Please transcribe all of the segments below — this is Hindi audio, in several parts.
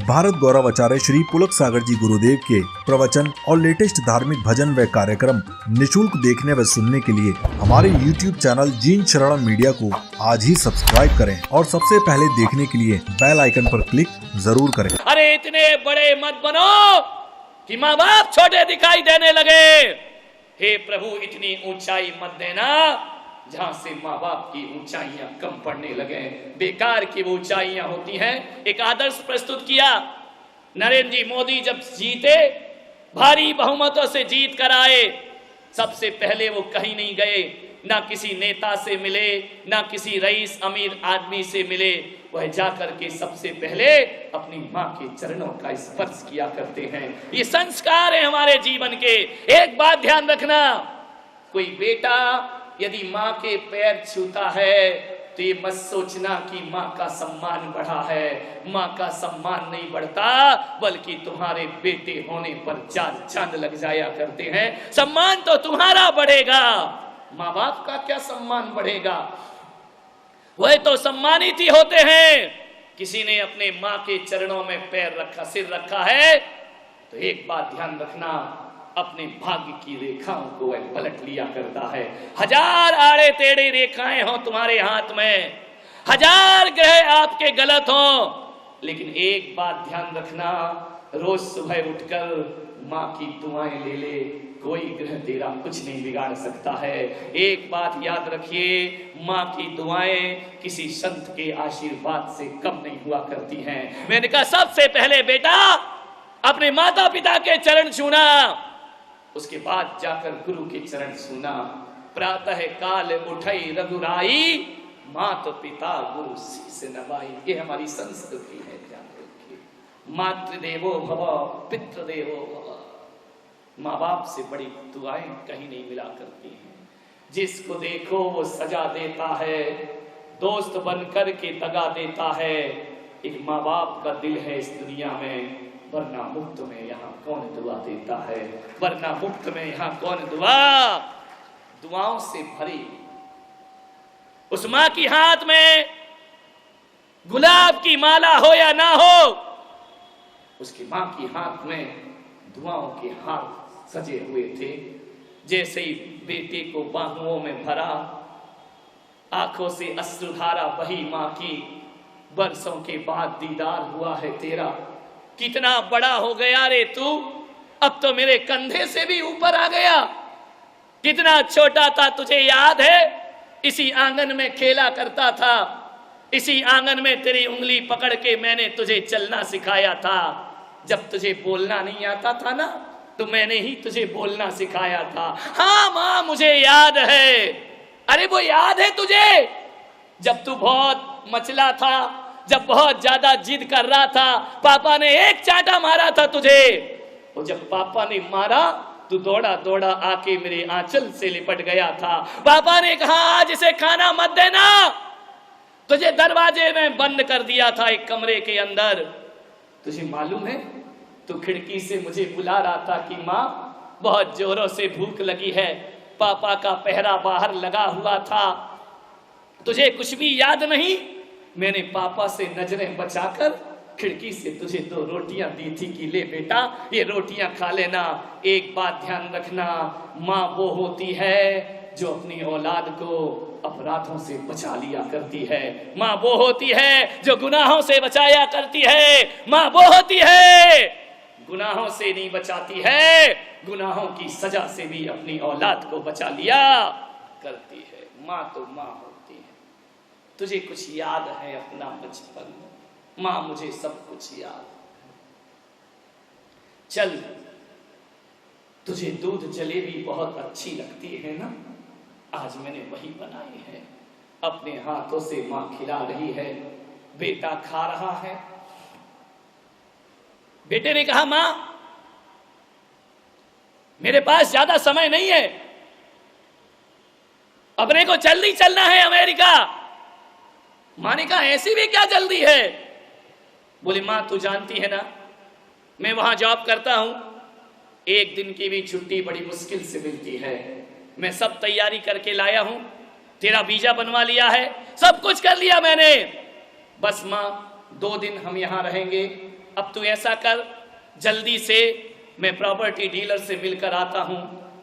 भारत गौरव आचार्य श्री पुलक सागर जी गुरुदेव के प्रवचन और लेटेस्ट धार्मिक भजन व कार्यक्रम निशुल्क देखने व सुनने के लिए हमारे YouTube चैनल जीन शरण मीडिया को आज ही सब्सक्राइब करें और सबसे पहले देखने के लिए बेल आइकन पर क्लिक जरूर करें। अरे इतने बड़े मत बनो कि माँ बाप छोटे दिखाई देने लगे। हे प्रभु, इतनी ऊंचाई मत देना जहां से माँ बाप की ऊंचाइयां कम पड़ने लगे। बेकार की वो ऊंचाइयां होती हैं। एक आदर्श प्रस्तुत किया। नरेंद्र जी मोदी जब जीते, भारी बहुमतों से जीत कर आए, सबसे पहले वो कहीं नहीं गए, ना किसी नेता से मिले, ना किसी रईस अमीर आदमी से मिले। वह जाकर के सबसे पहले अपनी माँ के चरणों का स्पर्श किया करते हैं। ये संस्कार है हमारे जीवन के। एक बात ध्यान रखना, कोई बेटा यदि माँ के पैर छूता है तो ये मत सोचना कि माँ का सम्मान बढ़ा है। माँ का सम्मान नहीं बढ़ता, बल्कि तुम्हारे बेटे होने पर चार चांद लग जाया करते हैं। सम्मान तो तुम्हारा बढ़ेगा, माँ बाप का क्या सम्मान बढ़ेगा। वह तो सम्मानित ही होते हैं। किसी ने अपने माँ के चरणों में पैर रखा, सिर रखा है, तो एक बात ध्यान रखना, अपने भाग्य की रेखाओं को वह पलट लिया करता है। हजार आड़े टेढ़े रेखाएं हो तुम्हारे हाथ में, हजार ग्रह आपके गलत हो, लेकिन एक बात ध्यान रखना, रोज सुबह उठकर माँ की दुआएं ले ले, कोई ग्रह तेरा कुछ नहीं बिगाड़ सकता है। एक बात याद रखिए, माँ की दुआएं किसी संत के आशीर्वाद से कम नहीं हुआ करती हैं। मैंने कहा सबसे पहले बेटा अपने माता पिता के चरण छूना, उसके बाद जाकर गुरु के चरण छूना। प्रातः काल उठई रघुराई, मात पिता गुरु शीस नवाई। ये हमारी संस्कृति है, ध्यान रखिए। मातृदेवो भव पितृदेवो भव। माँ बाप से बड़ी दुआएं कहीं नहीं मिला करती हैं। जिसको देखो वो सजा देता है, दोस्त बनकर के दगा देता है। एक माँ बाप का दिल है इस दुनिया में, वरना मुफ्त में यहाँ कौन दुआ देता है। वरना मुफ्त में यहाँ कौन दुआओं से भरी उस माँ की हाथ में गुलाब की माला हो या ना हो, उसकी माँ की हाथ में दुआओं के हाथ सजे हुए थे। जैसे ही बेटे को बाहुओं में भरा, आंखों से अश्रुधारा बही माँ की, बरसों के बाद दीदार हुआ है तेरा। कितना बड़ा हो गया रे तू, अब तो मेरे कंधे से भी ऊपर आ गया। कितना छोटा था तुझे याद है, इसी आंगन में खेला करता था, इसी आंगन में तेरी उंगली पकड़ के मैंने तुझे चलना सिखाया था। जब तुझे बोलना नहीं आता था ना, तो मैंने ही तुझे बोलना सिखाया था। हाँ माँ, मुझे याद है। अरे वो याद है तुझे, जब तू बहुत मचला था, जब बहुत ज्यादा जिद कर रहा था, पापा ने एक चांटा मारा था तुझे, और जब पापा ने मारा तू दौड़ा दौड़ा आके मेरे आंचल से लिपट गया था। पापा ने कहा आज इसे खाना मत देना, तुझे दरवाजे में बंद कर दिया था एक कमरे के अंदर। तुझे मालूम है, तू खिड़की से मुझे बुला रहा था कि माँ बहुत जोरों से भूख लगी है, पापा का पहरा बाहर लगा हुआ था, तुझे कुछ भी याद नहीं। मैंने पापा से नजरें बचाकर खिड़की से तुझे 2 रोटियां दी थी कि ले बेटा ये रोटियां खा लेना। एक बात ध्यान रखना, माँ वो होती है जो अपनी औलाद को अपराधों से बचा लिया करती है। माँ वो होती है जो गुनाहों से बचाया करती है। माँ वो होती है गुनाहों से नहीं बचाती है, गुनाहों की सजा से भी अपनी औलाद को बचा लिया करती है। माँ तो माँ होती है। तुझे कुछ याद है अपना बचपन? माँ मुझे सब कुछ याद। चल, तुझे दूध जलेबी बहुत अच्छी लगती है ना, आज मैंने वही बनाई है। अपने हाथों से माँ खिला रही है, बेटा खा रहा है। बेटे ने कहा माँ मेरे पास ज्यादा समय नहीं है, अपने को जल्दी चलना है अमेरिका। माँ ने कहा ऐसी भी क्या जल्दी है? बोले माँ तू जानती है ना, मैं वहां जॉब करता हूं, एक दिन की भी छुट्टी बड़ी मुश्किल से मिलती है। मैं सब तैयारी करके लाया हूं, तेरा वीजा बनवा लिया है, सब कुछ कर लिया मैंने। बस माँ 2 दिन हम यहाँ रहेंगे, अब तू ऐसा कर, जल्दी से मैं प्रॉपर्टी डीलर से मिलकर आता हूं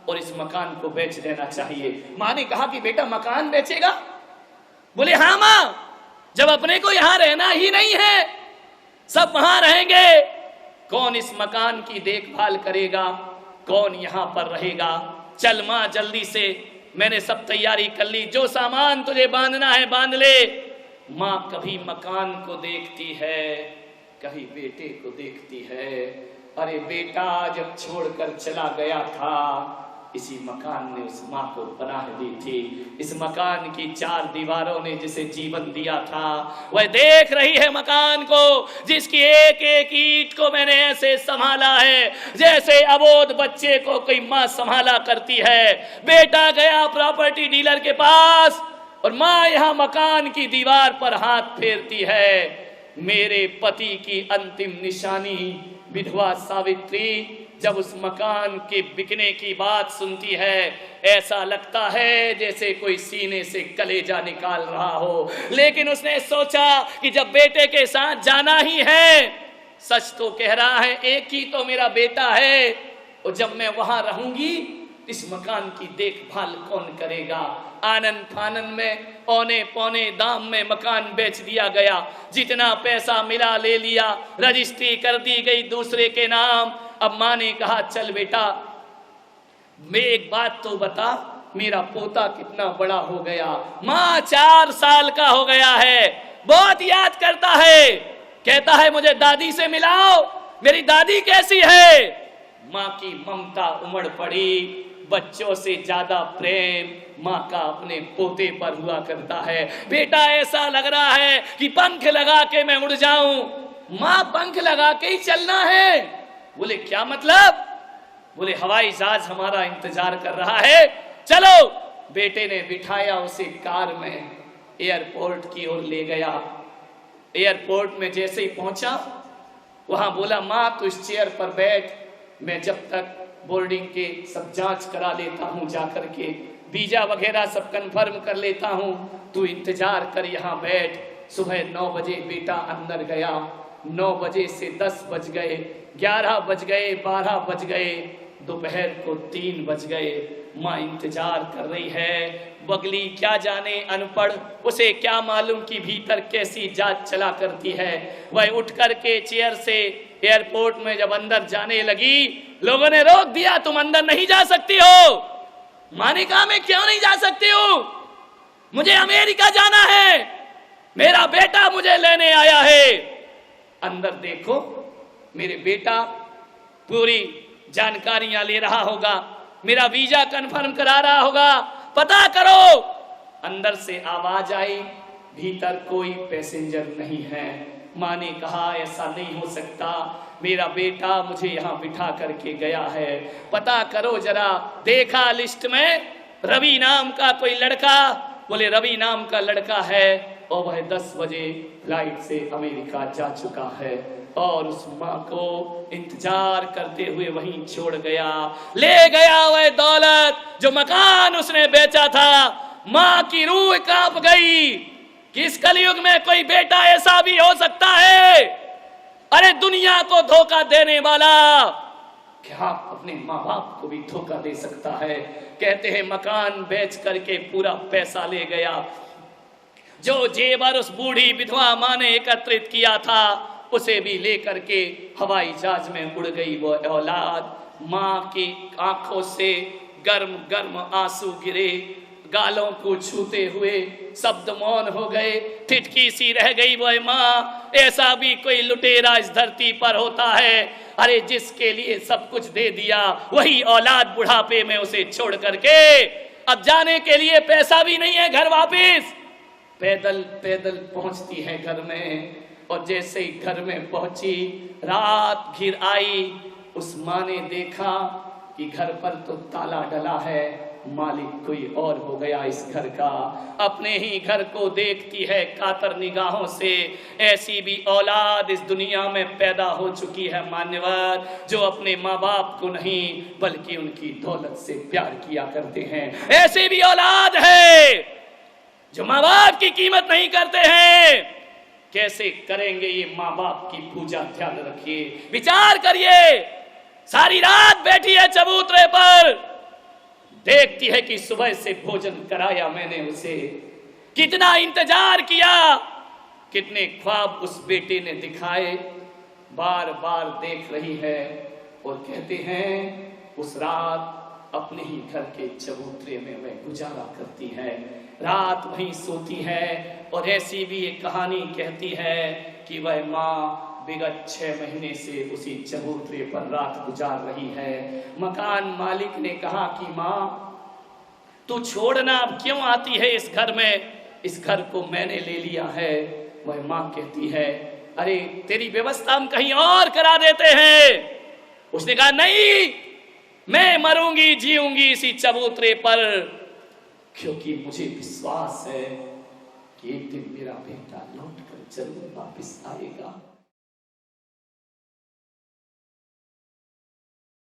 और इस मकान को बेच देना चाहिए। माँ ने कहा कि बेटा मकान बेचेगा? बोले हाँ माँ, जब अपने को यहां रहना ही नहीं है, सब वहां रहेंगे, कौन इस मकान की देखभाल करेगा, कौन यहां पर रहेगा? चल माँ जल्दी से, मैंने सब तैयारी कर ली, जो सामान तुझे बांधना है बांध ले। माँ कभी मकान को देखती है, कभी बेटे को देखती है। अरे बेटा जब छोड़कर चला गया था, इसी मकान ने उस माँ को पनाह दी थी। इस मकान की चार दीवारों ने जिसे जीवन दिया था, वह देख रही है मकान को, जिसकी एक एक ईंट को मैंने ऐसे संभाला है जैसे अबोध बच्चे को कोई माँ संभाला करती है। बेटा गया प्रॉपर्टी डीलर के पास और माँ यहाँ मकान की दीवार पर हाथ फेरती है। मेरे पति की अंतिम निशानी विधवा सावित्री जब उस मकान के बिकने की बात सुनती है, ऐसा लगता है जैसे कोई सीने से कलेजा निकाल रहा हो। लेकिन उसने सोचा कि जब बेटे के साथ जाना ही है, सच तो कह रहा है, एक ही तो मेरा बेटा है, और जब मैं वहां रहूंगी इस मकान की देखभाल कौन करेगा? आनंद फानन में औने पौने दाम में मकान बेच दिया गया। जितना पैसा मिला ले लिया, रजिस्ट्री कर दी गई दूसरे के नाम। अब माँ ने कहा चल बेटा, मैं एक बात तो बता, मेरा पोता कितना बड़ा हो गया? माँ 4 साल का हो गया है, बहुत याद करता है, कहता है मुझे दादी से मिलाओ, मेरी दादी कैसी है? माँ की ममता उमड़ पड़ी। बच्चों से ज्यादा प्रेम माँ का अपने पोते पर हुआ करता है। बेटा ऐसा लग रहा है कि पंख लगा के मैं उड़ जाऊं। माँ पंख लगा के ही चलना है। बोले क्या मतलब? बोले हवाई जहाज हमारा इंतजार कर रहा है, चलो। बेटे ने बिठाया उसे कार में, एयरपोर्ट की ओर ले गया। एयरपोर्ट में जैसे ही पहुंचा, वहां बोला माँ तू इस चेयर पर बैठ, मैं जब तक बोर्डिंग के सब जांच करा लेता हूं, जाकर के वीजा वगैरह सब कंफर्म कर लेता हूं, तू इंतजार कर यहाँ बैठ। सुबह 9 बजे बेटा अंदर गया। 9 बजे से 10 बज गए, 11 बज गए, 12 बज गए, दोपहर को 3 बज गए। माँ इंतजार कर रही है। बगली क्या जाने अनपढ़, उसे क्या मालूम कि भीतर कैसी जांच चला करती है। वह उठ करके चेयर से एयरपोर्ट में जब अंदर जाने लगी, लोगों ने रोक दिया, तुम अंदर नहीं जा सकती हो। माँ ने कहा मैं क्यों नहीं जा सकती हूँ? मुझे अमेरिका जाना है, मेरा बेटा मुझे लेने आया है। अंदर देखो, मेरे बेटा पूरी जानकारियां ले रहा होगा, मेरा वीजा कंफर्म करा रहा होगा, पता करो। अंदर से आवाज आई, भीतर कोई पैसेंजर नहीं है। माँ ने कहा ऐसा नहीं हो सकता, मेरा बेटा मुझे यहाँ बिठा करके गया है, पता करो जरा। देखा लिस्ट में रवि नाम का कोई लड़का, बोले रवि नाम का लड़का है और वह 10 बजे फ्लाइट से अमेरिका जा चुका है। और उस माँ को इंतजार करते हुए वहीं छोड़ गया। ले गया वह दौलत जो मकान उसने बेचा था। माँ की रूह कांप गई कि इस कलयुग में कोई बेटा ऐसा भी हो सकता है। अरे दुनिया को धोखा देने वाला क्या अपने माँ बाप को भी धोखा दे सकता है? कहते हैं मकान बेच करके पूरा पैसा ले गया। जो जेवर उस बूढ़ी विधवा माँ ने एकत्रित किया था, उसे भी लेकर के हवाई जहाज में उड़ गई वो औलाद। माँ की आंखों से गर्म गर्म आंसू गिरे, गालों को छूते हुए शब्द मौन हो गए। ठिठकी सी रह गई वह माँ। ऐसा भी कोई लुटेरा इस धरती पर होता है? अरे जिसके लिए सब कुछ दे दिया, वही औलाद बुढ़ापे में उसे छोड़ करके अब जाने के लिए पैसा भी नहीं है घर वापिस। पैदल पैदल पहुंचती है घर में, और जैसे ही घर में पहुंची, रात घिर आई। उस माँ ने देखा कि घर पर तो ताला डला है, मालिक कोई और हो गया इस घर का। अपने ही घर को देखती है कातर निगाहों से। ऐसी भी औलाद इस दुनिया में पैदा हो चुकी है मान्यवर, जो अपने माँ बाप को नहीं बल्कि उनकी दौलत से प्यार किया करते हैं। ऐसी भी औलाद है जो माँ बाप की कीमत नहीं करते हैं। कैसे करेंगे ये माँ बाप की पूजा, ध्यान रखिए, विचार करिए। सारी रात बैठी है चबूतरे पर, देखती है कि सुबह से भोजन कराया मैंने उसे, कितना इंतजार किया, कितने ख्वाब उस बेटे ने दिखाए, बार बार देख रही है। और कहते हैं उस रात अपने ही घर के चबूतरे में वह गुजारा करती है, रात वहीं सोती है। और ऐसी भी एक कहानी कहती है कि वह माँ विगत 6 महीने से उसी चबूतरे पर रात गुजार रही है। मकान मालिक ने कहा कि माँ तू छोड़ना, अब क्यों आती है इस घर में, इस घर को मैंने ले लिया है। वह माँ कहती है अरे तेरी व्यवस्था हम कहीं और करा देते हैं। उसने कहा नहीं, मैं मरूंगी जीऊंगी इसी चबूतरे पर, क्योंकि मुझे विश्वास है कि एक दिन मेरा बेटा लौट कर जरूर वापिस आएगा।